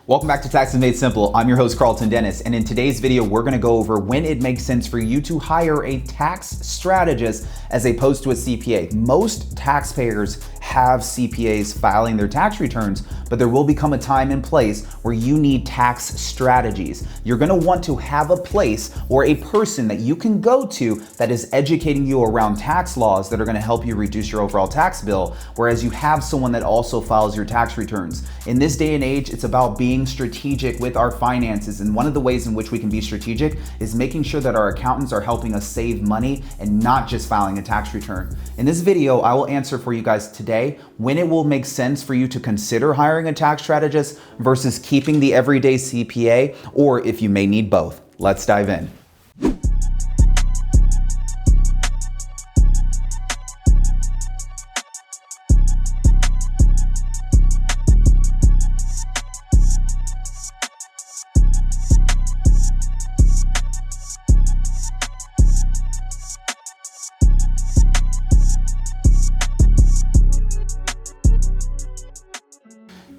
Welcome back to Taxes Made Simple. I'm your host, Karlton Dennis, and in today's video, we're gonna go over when it makes sense for you to hire a tax strategist as opposed to a CPA. Most taxpayers have CPAs filing their tax returns, but there will become a time and place where you need tax strategies. You're gonna want to have a place or a person that you can go to that is educating you around tax laws that are gonna help you reduce your overall tax bill, whereas you have someone that also files your tax returns. In this day and age, it's about being strategic with our finances, and one of the ways in which we can be strategic is making sure that our accountants are helping us save money and not just filing a tax return. In this video, I will answer for you guys today when it will make sense for you to consider hiring a tax strategist versus keeping the everyday CPA, or if you may need both. Let's dive in.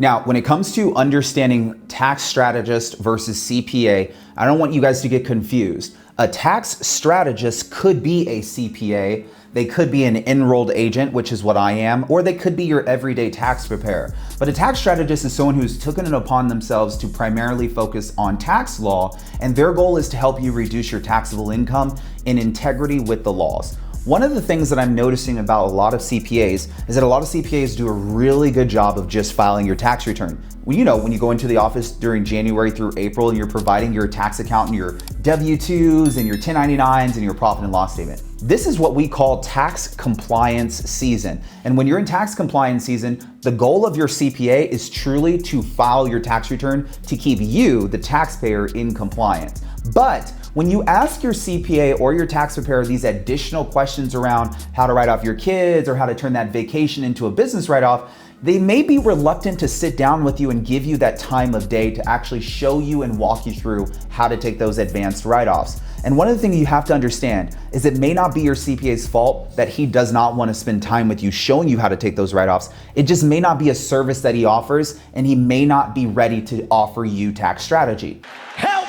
Now, when it comes to understanding tax strategist versus CPA, I don't want you guys to get confused. A tax strategist could be a CPA, they could be an enrolled agent, which is what I am, or they could be your everyday tax preparer. But a tax strategist is someone who's taken it upon themselves to primarily focus on tax law, and their goal is to help you reduce your taxable income in integrity with the laws. One of the things that I'm noticing about a lot of CPAs is that a lot of CPAs do a really good job of just filing your tax return. When you go into the office during January through April and you're providing your tax accountant your W-2s and your 1099s and your profit and loss statement. This is what we call tax compliance season. And when you're in tax compliance season, the goal of your CPA is truly to file your tax return to keep you, the taxpayer, in compliance. But when you ask your CPA or your tax preparer these additional questions around how to write off your kids or how to turn that vacation into a business write-off, they may be reluctant to sit down with you and give you that time of day to actually show you and walk you through how to take those advanced write-offs. And one of the things you have to understand is it may not be your CPA's fault that he does not want to spend time with you showing you how to take those write-offs. It just may not be a service that he offers, and he may not be ready to offer you tax strategy. Help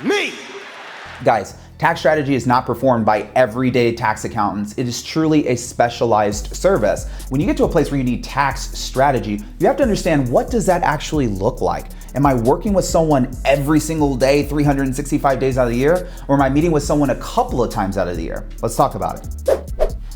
me! Guys, tax strategy is not performed by everyday tax accountants. It is truly a specialized service. When you get to a place where you need tax strategy, you have to understand, what does that actually look like? Am I working with someone every single day, 365 days out of the year? Or am I meeting with someone a couple of times out of the year? Let's talk about it.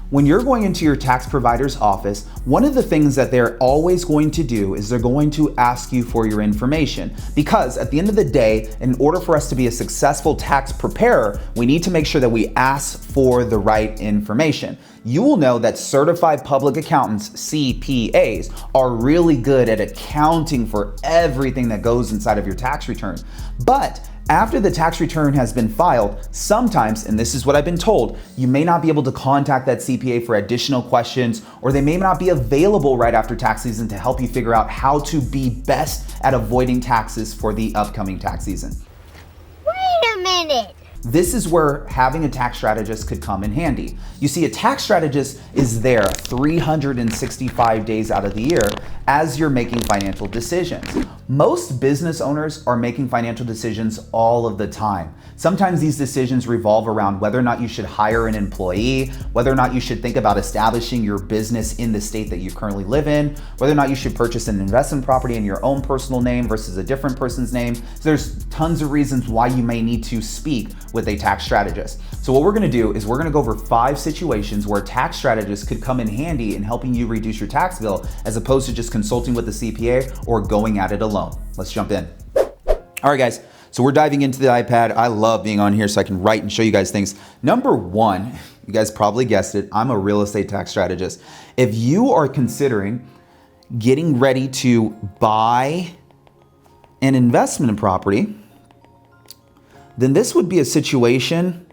When you're going into your tax provider's office, one of the things that they're always going to do is they're going to ask you for your information. Because at the end of the day, in order for us to be a successful tax preparer, we need to make sure that we ask for the right information. You will know that certified public accountants, CPAs, are really good at accounting for everything that goes inside of your tax return. But after the tax return has been filed, sometimes, and this is what I've been told, you may not be able to contact that CPA for additional questions, or they may not be available right after tax season to help you figure out how to be best at avoiding taxes for the upcoming tax season. Wait a minute. This is where having a tax strategist could come in handy. You see, a tax strategist is there 365 days out of the year as you're making financial decisions. Most business owners are making financial decisions all of the time. Sometimes these decisions revolve around whether or not you should hire an employee, whether or not you should think about establishing your business in the state that you currently live in, whether or not you should purchase an investment property in your own personal name versus a different person's name. So there's tons of reasons why you may need to speak with a tax strategist. So what we're gonna do is we're gonna go over 5 situations where a tax strategist could come in handy in helping you reduce your tax bill, as opposed to just consulting with the CPA or going at it alone. Let's jump in. All right, guys. So we're diving into the iPad. I love being on here so I can write and show you guys things. Number 1, you guys probably guessed it, I'm a real estate tax strategist. If you are considering getting ready to buy an investment property, then this would be a situation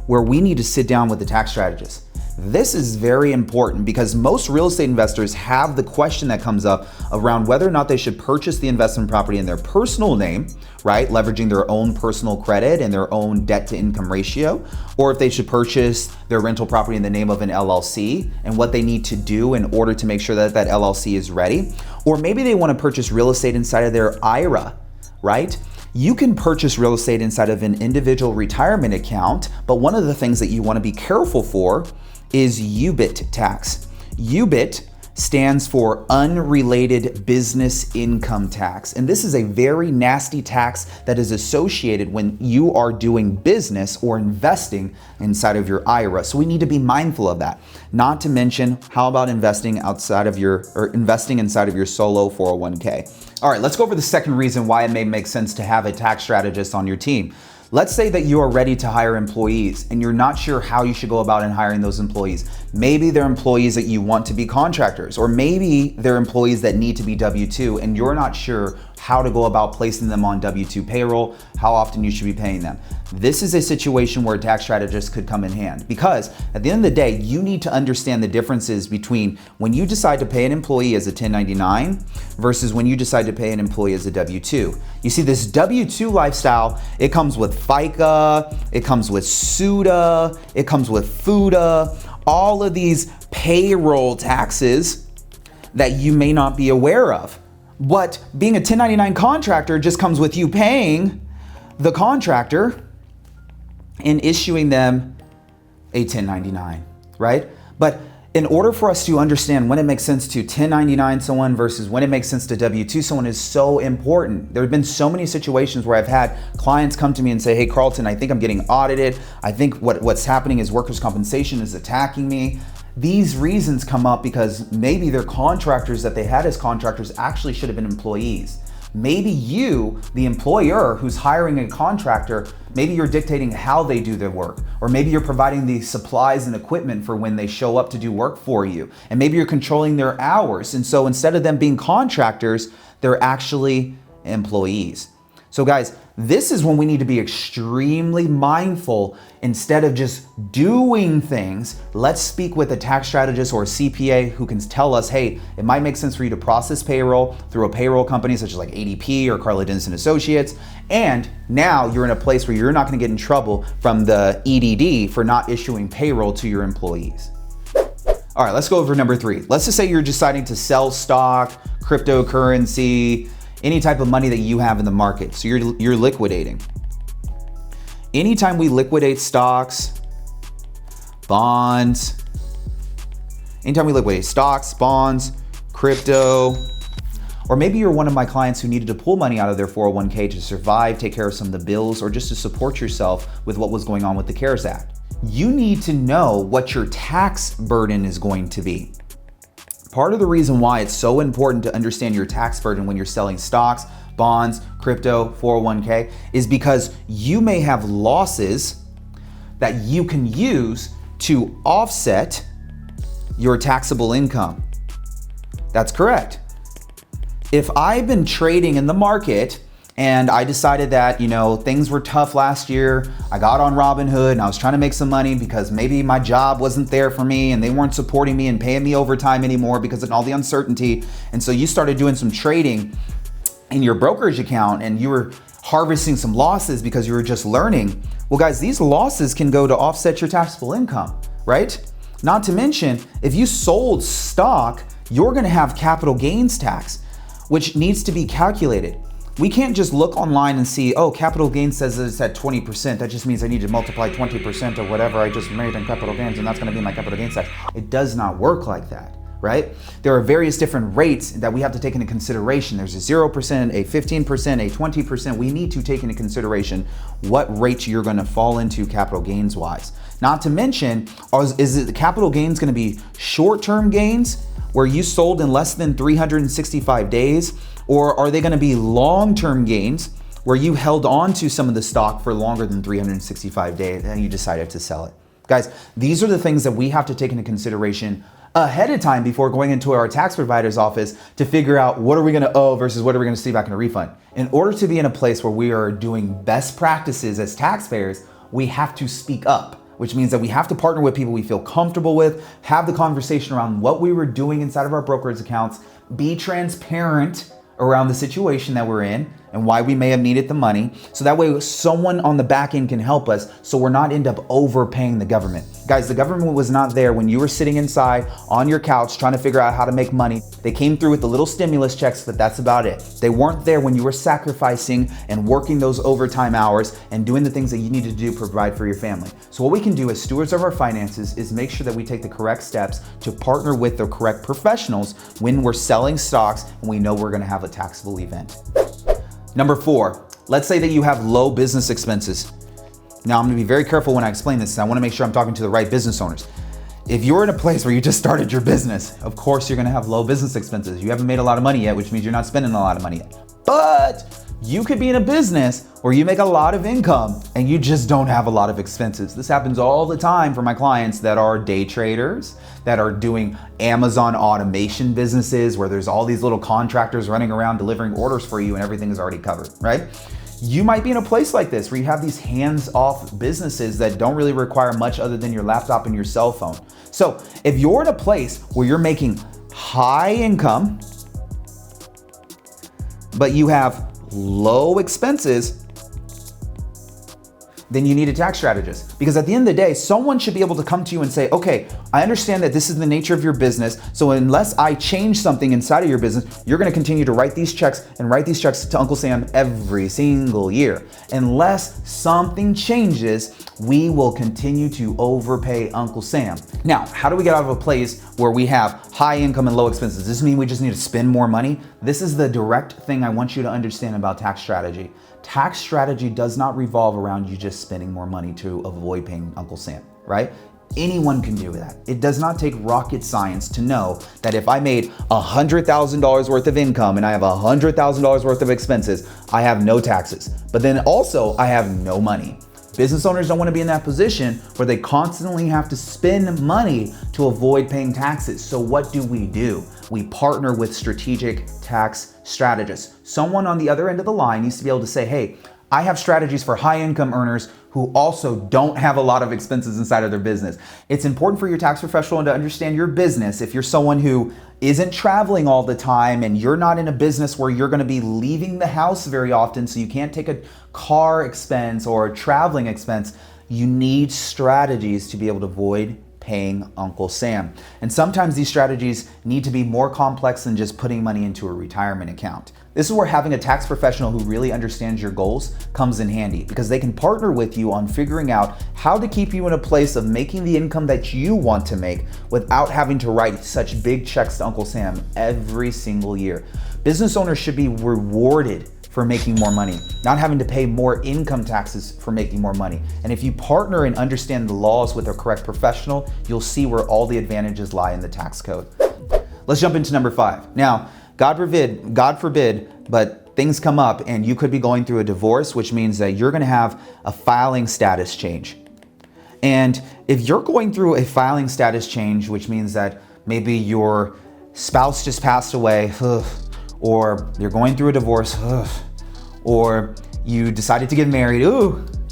where we need to sit down with the tax strategist. This is very important because most real estate investors have the question that comes up around whether or not they should purchase the investment property in their personal name, right? Leveraging their own personal credit and their own debt to income ratio, or if they should purchase their rental property in the name of an LLC and what they need to do in order to make sure that that LLC is ready. Or maybe they want to purchase real estate inside of their IRA, right? You can purchase real estate inside of an individual retirement account, but one of the things that you want to be careful for is UBIT tax. UBIT stands for unrelated business income tax. And this is a very nasty tax that is associated when you are doing business or investing inside of your IRA. So we need to be mindful of that. Not to mention, how about investing inside of your solo 401k? All right, let's go over the second reason why it may make sense to have a tax strategist on your team. Let's say that you are ready to hire employees and you're not sure how you should go about in hiring those employees. Maybe they're employees that you want to be contractors, or maybe they're employees that need to be W-2 and you're not sure how to go about placing them on W-2 payroll, how often you should be paying them. This is a situation where a tax strategist could come in hand because at the end of the day, you need to understand the differences between when you decide to pay an employee as a 1099 versus when you decide to pay an employee as a W-2. You see, this W-2 lifestyle, it comes with FICA, it comes with SUTA, it comes with FUTA, all of these payroll taxes that you may not be aware of. But being a 1099 contractor just comes with you paying the contractor and issuing them a 1099, right? But in order for us to understand when it makes sense to 1099 someone versus when it makes sense to W-2 someone is so important. There have been so many situations where I've had clients come to me and say, hey, Karlton, I think I'm getting audited. I think what's happening is workers' compensation is attacking me. These reasons come up because maybe their contractors that they had as contractors actually should have been employees. Maybe you, the employer who's hiring a contractor, maybe you're dictating how they do their work, or maybe you're providing the supplies and equipment for when they show up to do work for you. And maybe you're controlling their hours. And so instead of them being contractors, they're actually employees. So guys, this is when we need to be extremely mindful. Instead of just doing things, let's speak with a tax strategist or a CPA who can tell us, hey, it might make sense for you to process payroll through a payroll company such as like ADP or Karlton and Associates. And now you're in a place where you're not going to get in trouble from the EDD for not issuing payroll to your employees. All right, let's go over number 3. Let's just say you're deciding to sell stock, cryptocurrency, any type of money that you have in the market. So you're liquidating. Anytime we liquidate stocks, bonds, crypto, or maybe you're one of my clients who needed to pull money out of their 401k to survive, take care of some of the bills, or just to support yourself with what was going on with the CARES Act. You need to know what your tax burden is going to be. Part of the reason why it's so important to understand your tax burden when you're selling stocks, bonds, crypto, 401k is because you may have losses that you can use to offset your taxable income. That's correct. If I've been trading in the market and I decided that, things were tough last year, I got on Robinhood and I was trying to make some money because maybe my job wasn't there for me and they weren't supporting me and paying me overtime anymore because of all the uncertainty. And so you started doing some trading in your brokerage account and you were harvesting some losses because you were just learning. Well, guys, these losses can go to offset your taxable income, right? Not to mention, if you sold stock, you're gonna have capital gains tax, which needs to be calculated. We can't just look online and see, oh, capital gains says it's at 20%. That just means I need to multiply 20% of whatever I just made in capital gains, and that's gonna be my capital gains tax. It does not work like that, right? There are various different rates that we have to take into consideration. There's a 0%, a 15%, a 20%. We need to take into consideration what rate you're gonna fall into capital gains wise. Not to mention, is the capital gains gonna be short-term gains where you sold in less than 365 days? Or are they gonna be long-term gains where you held on to some of the stock for longer than 365 days and you decided to sell it? Guys, these are the things that we have to take into consideration ahead of time before going into our tax provider's office to figure out what are we gonna owe versus what are we gonna see back in a refund. In order to be in a place where we are doing best practices as taxpayers, we have to speak up. which means that we have to partner with people we feel comfortable with, have the conversation around what we were doing inside of our brokerage accounts, be transparent around the situation that we're in and why we may have needed the money. So that way someone on the back end can help us so we're not end up overpaying the government. Guys, the government was not there when you were sitting inside on your couch trying to figure out how to make money. They came through with the little stimulus checks, but that's about it. They weren't there when you were sacrificing and working those overtime hours and doing the things that you need to do to provide for your family. So what we can do as stewards of our finances is make sure that we take the correct steps to partner with the correct professionals when we're selling stocks and we know we're gonna have a taxable event. Number 4, let's say that you have low business expenses. Now I'm gonna be very careful when I explain this. I wanna make sure I'm talking to the right business owners. If you're in a place where you just started your business, of course you're gonna have low business expenses. You haven't made a lot of money yet, which means you're not spending a lot of money yet. But you could be in a business where you make a lot of income and you just don't have a lot of expenses. This happens all the time for my clients that are day traders, that are doing Amazon automation businesses where there's all these little contractors running around delivering orders for you and everything is already covered, right? You might be in a place like this where you have these hands-off businesses that don't really require much other than your laptop and your cell phone. So if you're in a place where you're making high income, but you have low expenses, then you need a tax strategist. Because at the end of the day, someone should be able to come to you and say, okay, I understand that this is the nature of your business, so unless I change something inside of your business, you're gonna continue to write these checks to Uncle Sam every single year. Unless something changes, we will continue to overpay Uncle Sam. Now, how do we get out of a place where we have high income and low expenses? Does this mean we just need to spend more money? This is the direct thing I want you to understand about tax strategy. Tax strategy does not revolve around you just spending more money to avoid paying Uncle Sam, right? Anyone can do that. It does not take rocket science to know that if I made $100,000 worth of income and I have $100,000 worth of expenses, I have no taxes. But then also I have no money. Business owners don't want to be in that position where they constantly have to spend money to avoid paying taxes. So what do? We partner with strategic tax strategists. Someone on the other end of the line needs to be able to say, hey, I have strategies for high income earners who also don't have a lot of expenses inside of their business. It's important for your tax professional to understand your business. If you're someone who isn't traveling all the time and you're not in a business where you're gonna be leaving the house very often, so you can't take a car expense or a traveling expense, you need strategies to be able to avoid paying Uncle Sam. And sometimes these strategies need to be more complex than just putting money into a retirement account. This is where having a tax professional who really understands your goals comes in handy, because they can partner with you on figuring out how to keep you in a place of making the income that you want to make without having to write such big checks to Uncle Sam every single year. Business owners should be rewarded for making more money, not having to pay more income taxes for making more money. And if you partner and understand the laws with a correct professional, you'll see where all the advantages lie in the tax code. Let's jump into number 5. Now, God forbid, but things come up and you could be going through a divorce, which means that you're gonna have a filing status change. And if you're going through a filing status change, which means that maybe your spouse just passed away, or you're going through a divorce, or you decided to get married,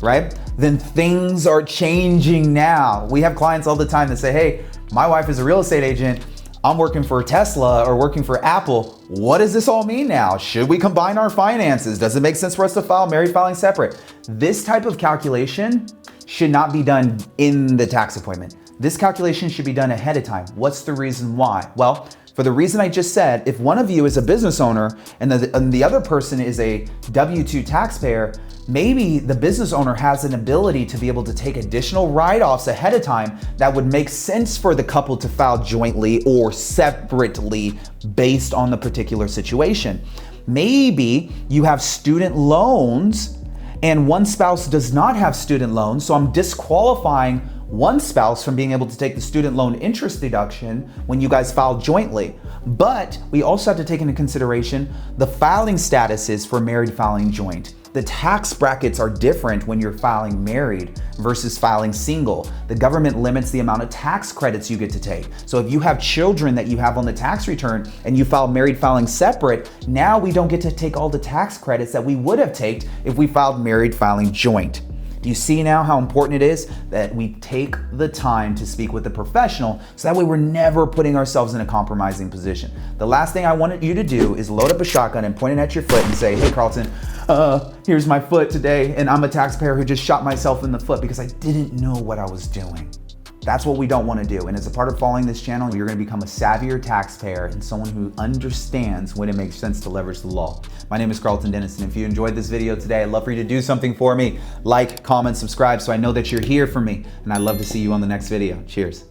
right? Then things are changing now. We have clients all the time that say, hey, my wife is a real estate agent. I'm working for Tesla or working for Apple. What does this all mean now? Should we combine our finances? Does it make sense for us to file married filing separate? This type of calculation should not be done in the tax appointment. This calculation should be done ahead of time. What's the reason why? Well, for the reason I just said, if one of you is a business owner and the other person is a W-2 taxpayer, maybe the business owner has an ability to be able to take additional write-offs ahead of time that would make sense for the couple to file jointly or separately based on the particular situation. Maybe you have student loans and one spouse does not have student loans, so I'm disqualifying one spouse from being able to take the student loan interest deduction when you guys file jointly. But we also have to take into consideration the filing statuses for married filing joint. The tax brackets are different when you're filing married versus filing single. The government limits the amount of tax credits you get to take. So if you have children that you have on the tax return and you file married filing separate, now we don't get to take all the tax credits that we would have taken if we filed married filing joint. Do you see now how important it is that we take the time to speak with a professional so that way we're never putting ourselves in a compromising position? The last thing I wanted you to do is load up a shotgun and point it at your foot and say, hey Karlton, here's my foot today and I'm a taxpayer who just shot myself in the foot because I didn't know what I was doing. That's what we don't want to do. And as a part of following this channel, you're going to become a savvier taxpayer and someone who understands when it makes sense to leverage the law. My name is Karlton Dennis, and if you enjoyed this video today, I'd love for you to do something for me. Like, comment, subscribe so I know that you're here for me. And I'd love to see you on the next video. Cheers.